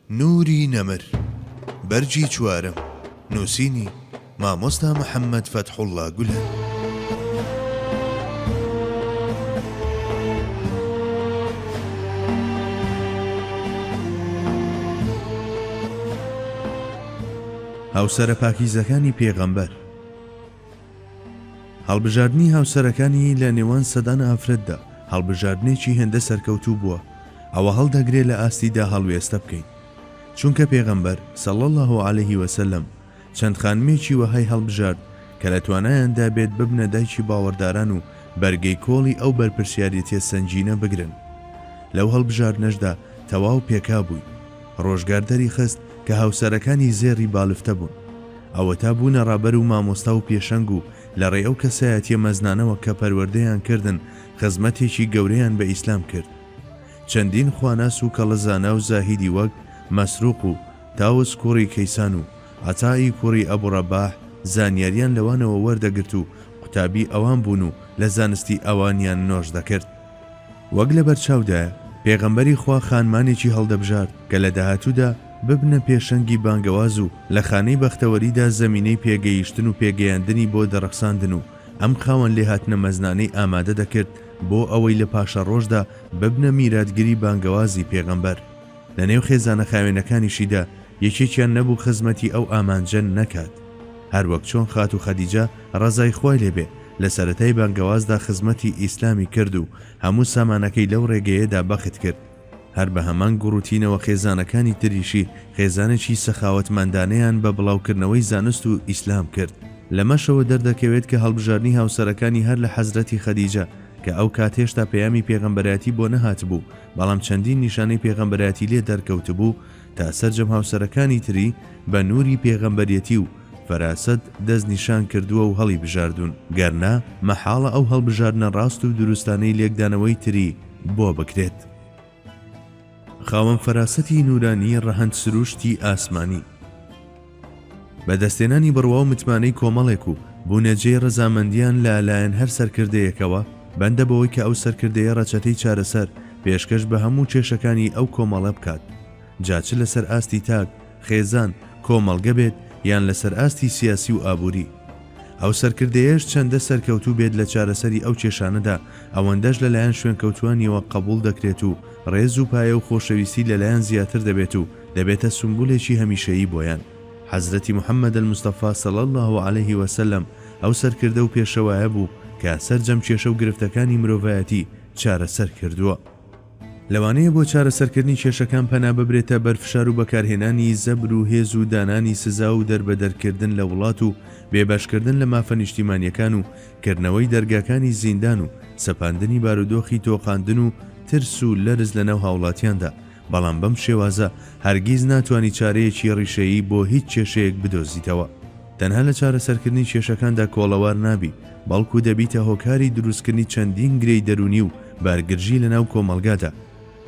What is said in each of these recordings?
نوری نەمر بەرجی چوارم نووسینی مامۆستا محەممەد فەتحوڵڵا گولە. هاوسەرە پاکیزەکانی پێغەمبەر. هەڵبژاردننی هاوسەرەکانی لە نێوان سەدان ئافرەتدا هەڵبژاردنێکی هێندە سەرکەوتوو بووە. ئەوە هەڵدەگرێت لە ئاستیدا هەڵوێستە بکەین، چونکە پێغەمبەر صلی الله عليه وسلم چەند خانمێکی وەهای هەڵبژارد کە لە توانایاندا بێت ببنە دایکی باوەڕداران و بەرگەی کۆڵی ئەو بەرپرسیارەتیە سەنجینە بگرن. لەو هەڵبژاردنەشدا تەواو پێکا بووی. ڕۆژگاردەری خست کە هاوسەرەکانی زێڕی باڵفتە بوون. ئەوە تا بوونە ڕابەر و مامۆستا و پێشەنگ و لە ڕێ ئەو کەسایەتیە مەزنانەوە کە پەروەردەیان کردن خزمەتێکی گەورەیان بە ئیسلام کرد. چەندین خواناس و کەڵەزانە و زاهیدی وەک مەسروق و تاوس کوڕی کەیسان و عەتای کوڕی ئەبو ڕەباح زانیاریان لەوانەوە وەردەگرت و قوتابی ئەوان بوون و لە زانستی ئەوانیان نۆش دەکرد. وەک لە بەرچاودایە پێغەمبەری خوا خانمانێکی هەڵدەبژارد کە لە داهاتوودا ببنە پێشەنگی بانگەواز و لە خانەی بەختەوەریدا زەمینەی پێگەیشتن و پێگەیاندنی بۆ دەڕەخساندن و ئەم خاوەن لێهاتنە مەزنانەی ئامادە دەکرد بۆ ئەوەی لە پاشە ڕۆژدا ببنە میراتگیری بانگەوازی پێغەمبەر. لە نێو خێزانە خاوێنەکانیشیدا یەکێکیان نەبوو خزمەتی ئەو ئامانجە نەکات. هەروەک چۆن خات و خەدیجە ڕەزای خوای لێبێ لە سەرەتای بانگەوازدا خزمەتی ئیسلامی کرد و هەموو سامانەکەی لەو ڕێگەیەدا بەخت کرد. هەر بە هەمان گوڕوتینەوە خێزانەکانی تریشی خێزانێکی سەخاوەتمەندانەیان بە بڵاوکردنەوەی زانست و ئیسلام کرد. لەمەشەوە دەردەکەوێت کە هەڵبژاردننی هاوسەرەکانی هەر لە حەزرەتی خەدیجە کە ئەو کاتێشتا پەیامی پێغەمبەرەتی بۆ نەهات بوو، بەڵام چەندین نیشانەی پێغەمبەرەتی لێ دەرکەوت بوو تا سەرجەم هاوسەرەکانی تری بە نووری پێغەمبەریەتی و فەراسەت دەست نیشان کردووە و هەڵی بژاردون، گەرنا مەحاڵە ئەو هەڵبژاردنە ڕاست و دروستانەی لێکدانەوەی تری بۆ بکرێت. خاوەن فەراسەتی نورانی ڕەهەند سروشتی ئاسمانی. بەدەستێنانی بڕوا و متمانەی کۆمەڵێک و بوونەجێی ڕەزامەندیان لەلایەن هەر سەرکردەیەکەوە بەندە بەوەی کە ئەو سەرکردەیە ڕەچەتەی چارەسەر پێشکەش بە هەموو کێشەکانی ئەو کۆمەڵە بکات، جاچ لەسەر ئاستی تاک، خێزان، کۆمەڵگە بێت یان لەسەر ئاستی سیاسی و ئابووری. ئەو سەرکردەیەش چەندە سەرکەوتوو بێت لە چارەسەری ئەو کێشانەدا، ئەوەندەش لەلایەن شوێنکەوتوانیەوە قبول دەکرێت و ڕێز و پایە و خۆشەویستی لەلایەن زیاتر دەبێت و دەبێتە سمبولێکی هەمیشەیی بۆیان. حەزرەتی محەممەد المستەفا صلی الله عليه وسلم ئەو سەرکردە و پێشەوایە بوو کە سەرجەم کێشە و گرفتەکانی مرۆڤایەتی چارەسەر کردووە. لەوانەیە بۆ چارەسەرکردنی کێشەکان پەنا ببرێتە بەرفشار و بەکارهێنانی زەبر و هێز و دانانی سزا و دەربەدەرکردن لە وڵات و بێبەشکردن لە مافە نیشتیمانیەکان و کردنەوەی دەرگاکانی زیندان و سەپاندنی بارودۆخی تۆقاندن و ترس و لەرز لەناو هاوڵاتیاندا، بەڵام بەم شێوازە هەرگیز ناتوانی چارەیەکی ڕیشەیی بۆ هیچ کێشەیەک بدۆزیتەوە. تەنها لە چارەسەرکردنی کێشەکاندا کۆڵەوار نابی، بەڵکو دەبیتە هۆکاری دروستکردنی چەندین گرەی دەرونی و بارگرژی لەناو کۆمەڵگادا.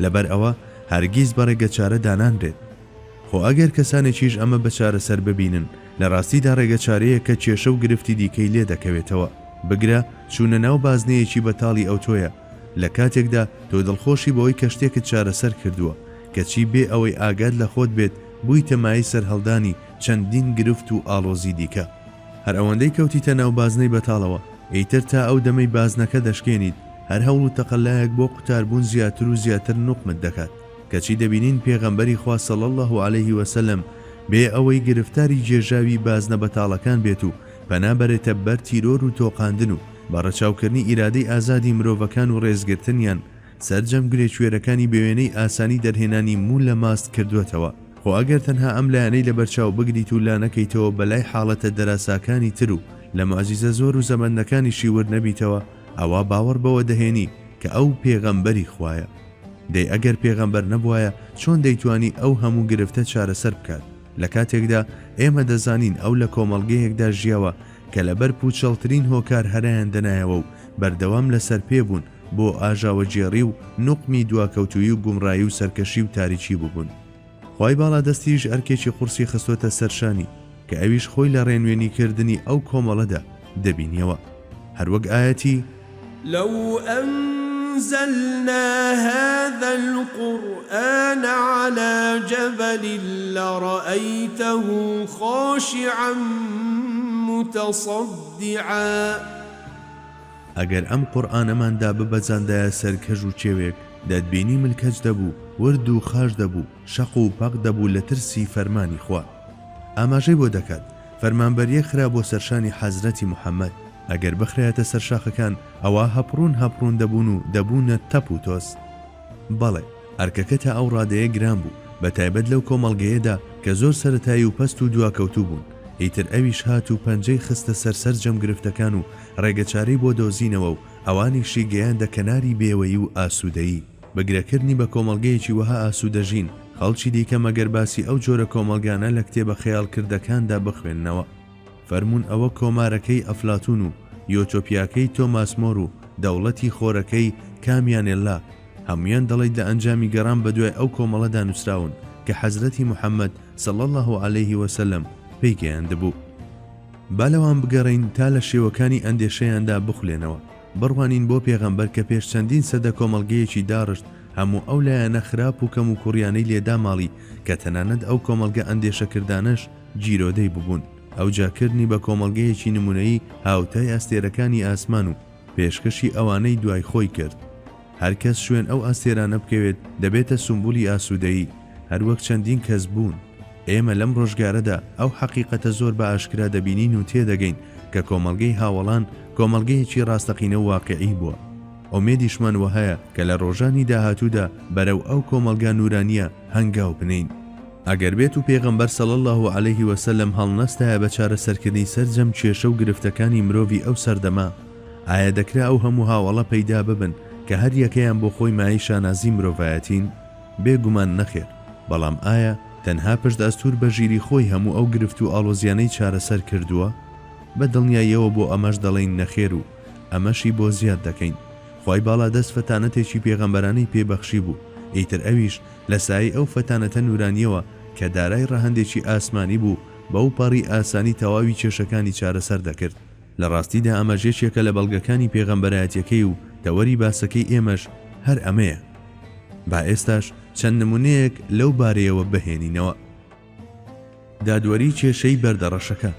لەبەر ئەوە هەرگیز بەڕێگە چارە دانانرێت. خۆ ئەگەر کەسانێکیش ئەمە بە چارەسەر ببینن، لە ڕاستیدا ڕێگە چارەیە کە کێشە و گرفتی دیکەی لێ دەکەوێتەوە. بگرە چوونە ناو بازنەیەکی بەتاڵی ئەو تۆیە لە کاتێکدا تۆ دڵخۆشی بەوەی کە شتێکت چارەسەر کردووە، کەچی بێ ئەوەی ئاگاد لە خۆت بێت بوویتە مای سەرهەڵدانی چەندین گرفت و ئاڵۆزی دیکە. هەر ئەوەندەی کەوتیتە ناو بازنەی بەتاڵەوە، ئیتر تا ئەو دەمەی بازنەکە دەشکێنیت، هەر هەوڵ و تەقەلایەک بۆ قوتاربوون زیاتر و زیاتر نوقمت دەکات، کەچی دەبینین پێغەمبەری خوا صلی الله عليه وسلم بێ ئەوەی گرفتاری جێژاوی بازنە بەتاڵەکان بێت و پەنا بەرێتە بەر تیرۆر و تۆقاندن و بەڕەچاوکردنی ئیرادەی ئازادی مرۆڤەکان و ڕێزگرتنیان سەرجەم گرێچوێرەکانی بێوێنەی ئاسانی دەرهێنانی مول لە ماست کردوێتەوە. خۆ ئەگەر تەنها ئەم لایەنەی لە بەرچاو بگریت و لا نەکەیتەوە بەلای حاڵەتە دەراساکانی تر و لە معجیزە زۆر و زەمەندەکانیشی وەرنەبیتەوە، ئەوە باوەڕ بەوە دەهێنی کە ئەو پێغەمبەری خوایە. دەی ئەگەر پێغەمبەر نەبوایە چۆن دەیتوانی ئەو هەموو گرفتە چارەسەر بکات؟ لە کاتێکدا ئێمە دەزانین ئەو لە کۆمەڵگەیەکدا ژیاوە کە لەبەر پوچەڵترین هۆکار هەرایان دەنایەوە و بەردەوام لەسەر پێبوون بۆ ئاژاوەجێڕی و نوقمی دواکەوتووی و گومڕایی و سەرکەشی و تاریکی ببوون. خوای باڵا دەستیش ئەرکێکی قورسی خستۆتە سەرشانی کە ئەویش خۆی لە ڕێنوێنیکردنی ئەو کۆمەڵەدا دەبینیەوە. هەروەک ئاەتی لو أنزلنا هذا القرآن على جبل لرأيته خاشعا متصدعا ئەگەر ئەم قورئانەماندا ببەجاندایە سەرکەژ و چێوێک دەتبینی ملکەج دەبوو، ورد و خاش دەبوو، شەق و پەق دەبوو لە ترسی فەرمانی خوا. ئاماژەی بۆ دەکات فەرمانبەریە خرا بۆ سەرشانی حەزرەتی محەممەد. ئەگەر بخرێتە سەر شاخەکان ئەوە هەپڕون دەبوون و دەبوونە تەپ و تۆس. بەڵێ ئەرکەکە تا ئەو ڕادەیە گران بوو، بە تایبەت لەو کۆمەڵگەیەدا کە زۆر سەرەتایی و پەست و دواکەوتوو بوون. ئیتر ئەویش هات و پەنجەی خستە سەر جەم گرفتەکان و ڕێگەچارەی بۆ دۆزینەوە و ئەوانیشی گەیاندە کەناری بێوەیی و ئاسوودەیی. بەگرەکردنی بە کۆمەڵگەیەکی وەها ئاسوودەژین خەڵکی دیکە مەگەر باسی ئەو جۆرە کۆمەڵگانە لە کتێبە خەیاڵکردەکاندا بخوێننەوە. فەرموون ئەوە کۆمارەکەی ئەفلاتون و یۆتۆپیاکەی تۆماس مۆر و دەوڵەتی خۆرەکەی کامیانێلا هەمویان دەڵێت لە ئەنجامی گەڕان بە دوای ئەو کۆمەڵەدا نووسراون کە حەزرەتی محەممەد صلی الله عليه وسلم پێی گەیاندبوو. با لەوان بگەڕین تا لە شێوەکانی ئەندێشەیاندا بخولێنەوە. بڕوانین بۆ پێغەمبەر کە پێش چەندین سەدە کۆمەڵگەیەکی داڕشت هەموو ئەو لایەنە خراپ و کەم و کوڕیانەی لێدا ماڵی کە تەنانەت ئەو کۆمەڵگە ئەندێشەکردانش جیرۆدەی ببوون. ئەو جاکردنی بە کۆمەڵگەیەکی نمونەیی هاوتای ئاستێرەکانی ئاسمان و پێشکەشی ئەوانەی دوای خۆی کرد. هەرکەس شوێن ئەو ئاستێرانە بکەوێت دەبێتە سمبولی ئاسوودەیی، هەروەک چەندین کەس بوون. ئێمە لەم ڕۆژگارەدا ئەو حەقیقەتە زۆر بە ئاشکرا دەبینین و تێدەگەین کە کۆمەڵگەی هاوڵان کۆمەڵگەیەکی ڕاستەقینە و واقعی بووە. ئومێدیشمان وهەیە کە لە ڕۆژانی داهاتوودا بەرەو ئەو کۆمەڵگا نورانیە هەنگاو بنین. ئەگەر بێت و پێغەمبەر صلی الله عليه وسلم هەڵنەستایە بە چارەسەرکردنی سەرجەم کێشە و گرفتەکانی مرۆڤی ئەو سەردەما، ئایا دەکرا ئەو هەموو هاوڵە پەیدا ببن کە هەر یەکەیان بۆ خۆی مای شانازی مرۆڤایەتین؟ بێگومان نەخێر. بەڵام ئایا تەنها پشت ئەستور بە ژیری خۆی هەموو ئەو گرفت و ئاڵۆزیانەی چارەسەر کردووە؟ بە دڵنیاییەوە بۆ ئەمەش دەڵێین نەخێر و ئەمەشی بۆ زیاد دەکەین. خی باڵا دەست فەتانەتێکی پێغەمبەرانەی پێبەخشی بوو، ئیتر ئەویش لە سایی ئەو فەتانەتە نورانیەوە کە دارای ڕەهەندێکی ئاسمانی بوو بەو پەڕی ئاسانی تەواوی کێشەکانی چارەسەر دەکرد. لە ڕاستیدا ئەمە ژێشێکە لە بەڵگەکانی پێغەمبەرایەتیەکەی و تەوەری باسەکەی ئێمەش هەر ئەمەیە. با ئێستاش چەند نمونەیەک لەو بارەیەوە بهێنینەوە. دادوەری کێشەی بەردەڕەشەکە.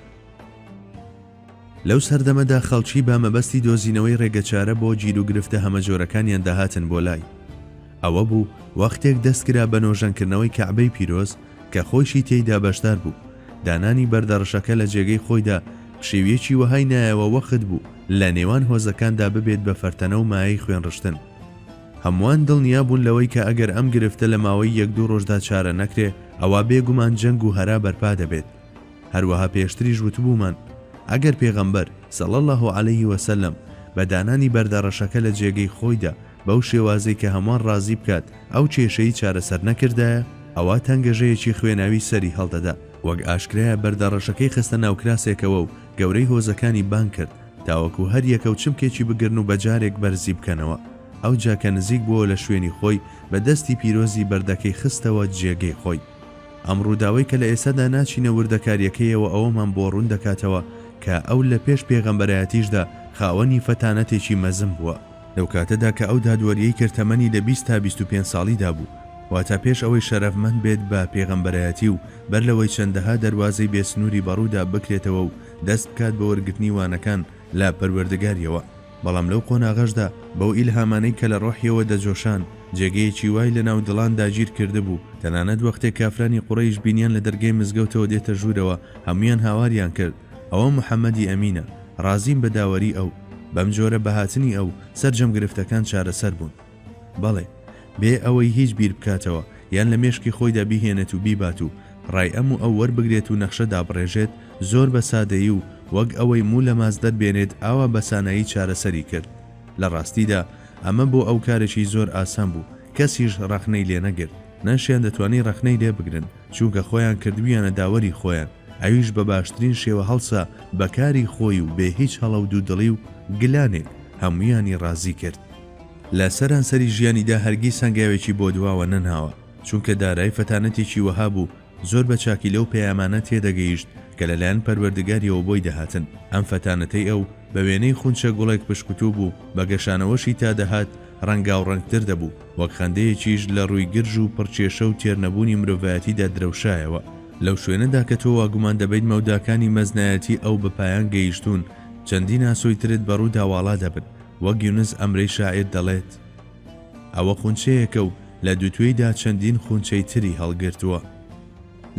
لەو سەردەمەدا خەڵکی با مەبەستی دۆزینەوەی ڕێگەچارە بۆ گیر و گرفتە هەمە جۆرەکانیان داهاتن بۆ لای. ئەوە بوو وەختێک دەستکرا بە نۆژەنکردنەوەی کەعبەی پیرۆز کە خۆشی تێیدا بەشدار بوو. دانانی بەردەڕەشەکە لە جێگەی خۆیدا شێویەکی وەهای نایەوە وەخت بوو لە نێوان هۆزەکاندا ببێت بە فەرتەنە و مایەی خوێنڕشتن. هەمووان دڵنیا بوون لەوەی کە ئەگەر ئەم گرفتە لە ماوەی 1-2 ڕۆژدا چارە نەکرێ ئەوە بێگومان جەنگ و هەرا بەرپا دەبێت. هەروەها پێشتریش وتبوومان ئەگەر پێغەمبەر صلی الله عليه وسلم بە دانانی بەردەڕەشەکە لە جێگەی خۆیدا بەو شێوازەی کە هەمووان ڕازی بکات ئەو کێشەی چارەسەر نەکردایە، ئەوە تەنگەژەیەکی خوێناوی سەری هەڵدەدا. وەک ئاشکرایە بەردەڕەشەکەی خستە ناو کراسێکەوە و گەورەی هۆزەکانی بان کرد تاوەکو هەر یەکە و چمکێکی بگرن و بەجارێک بەرزی بکەنەوە. ئەو جاکە نزیک بووە لە شوێنی خۆی بە دەستی پیرۆزی بەردەکەی خستەوە جێگەی خۆی. ئەم ڕووداوەی کە لە ئێسادا ناچینە وردەکاریەکەیەوە ئەوەمان بۆ ڕوون دەکاتەوە کە ئەو لە پێش پێغەمبەرایەتیشدا خاوەنی فەتانەتێکی مەزم بووە. لەو کاتەدا کە ئەو دادوەریەی کردتەمەنی لە 20 تا 25 ساڵیدا بوو، واتە پێش ئەوەی شەرەفمەند بێت بە پێغەمبەرایەتی و بەر لەوەی چەندەها دەروازەی بێسنووری بەڕوودا بکرێتەوە و دەست بکات بە وەرگرتنی وانەکان لە پەروەردگاریەوە. بەڵام لەو قۆناغەشدا بەو ئیلهامانەی کە لە ڕۆحیەوە دەجۆشان جێگەیەکی وای لە ناو دڵاندا گیر کرده بوو. تەنانەت وەختێک کافرانی قوڕەیش بینیان لە دەرگای مزگەوتەوە دێتە ژوورەوە هەمویان هاواریان کرد ئەوە محەممەدی ئەمینە، ڕازیم بە داوەری ئەو. بەم جۆرە بەهاتنی ئەو سەرجەم گرفتەکان چارەسەر بوون. بەڵێ بێ ئەوەی هیچ بیر بکاتەوە یان لە مێشکی خۆیدا بیهێنێت و بیبات و ڕای ئەم و ئەو وەربگرێت و نەخشە دابڕێژێت زۆر بە سادەیی و وەک ئەوەی موو لە ماز دەربێنێت ئاوا بەسانایی چارەسەری کرد. لە ڕاستیدا ئەمە بۆ ئەو کارێکی زۆر ئاسان بوو، کەسیش ڕەخنەی لێ نەگرت. نەشیان دەتوانی ڕەخنەی لێ بگرن چونکە خۆیان کردویانە داوەری خۆیان. ئەویش بە باشترین شێوە هەڵسا بەکاری خۆی و بێ هیچ هەڵە و دوودڵی و گلانێک هەمویانی ڕازی کرد. لە سەرانسەری ژیانیدا هەرگیز سەنگاوێکی بۆ دواوە نەناوە چونکە دارای فەتانەتێکی وەها بوو. زۆر بە چاکی لەو پەیامانە تێدەگەیشت کە لەلایەن پەروەردگاریەوە بۆی دەهاتن. ئەم فەتانەتەی ئەو بە وێنەی خونچە گوڵێک پشکوتوو بوو، بە گەشانەوەشی تا دەهات ڕەنگا و ڕەنگتر دەبوو، وەک خەندەیەکیش لە ڕووی گرژ و پڕچێشە و تێرنەبوونی مرۆڤایەتیدا درەوشایەوە. لەو شوێنەدا کە تۆ واگومان دەبیت مەوداکانی مەزنایەتی ئەو بە پایان گەیشتون چەندین ئاسۆیترت بەڕوو داواڵا دەبن، وەک یونس ئەمرەی شاعیر دەڵێت ئەوە خونچەیەکە و لە دووتوێیدا چەندین خونچەی تری هەڵگرتووە.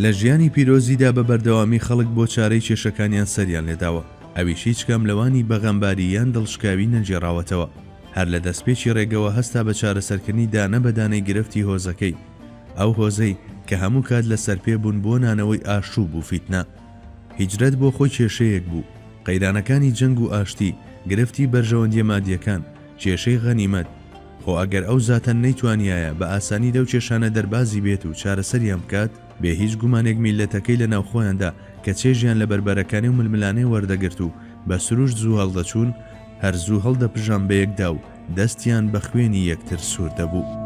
لە ژیانی پیرۆزیدا بە بەردەوامی خەڵک بۆ چارەی کێشەکانیان سەریان لێداوە، ئەویش هیچ کەم لەوانی بەغەمباری یان دڵشکاوی نەجێڕاوەتەوە، هەر لە دەستپێکی ڕێگەوە هەستا بە چارەسەرکردنی دانە بەدانەی گرفتی هۆزەکەی، ئەو هۆزەی کە هەموو کات لە سەرپێ بوون بۆ نانەوەی ئاشوب و فیتنە. هیجرەت بۆ خۆی کێشەیەک بوو، قەیرانەکانی جەنگ و ئاشتی، گرفتی بەرژەوەندیە مادیەکان، کێشەی غەنیمەت. خۆ ئەگەر ئەو زاتەن نەیتوانیایە بە ئاسانی دەو کێشانە دەربازی بێت و چارەسەریان بکات، بێ هیچ گومانێک میلەتەکەی لە ناوخۆیاندا کە چێژیان لە بربەرەکانی و ململانەی وەردەگرت و بە سروش زوو هەڵدەچوون، هەر زوو هەڵدەپژان بە یەکدا و دەستیان بە خوێنی یەکتر سوور دەبوو.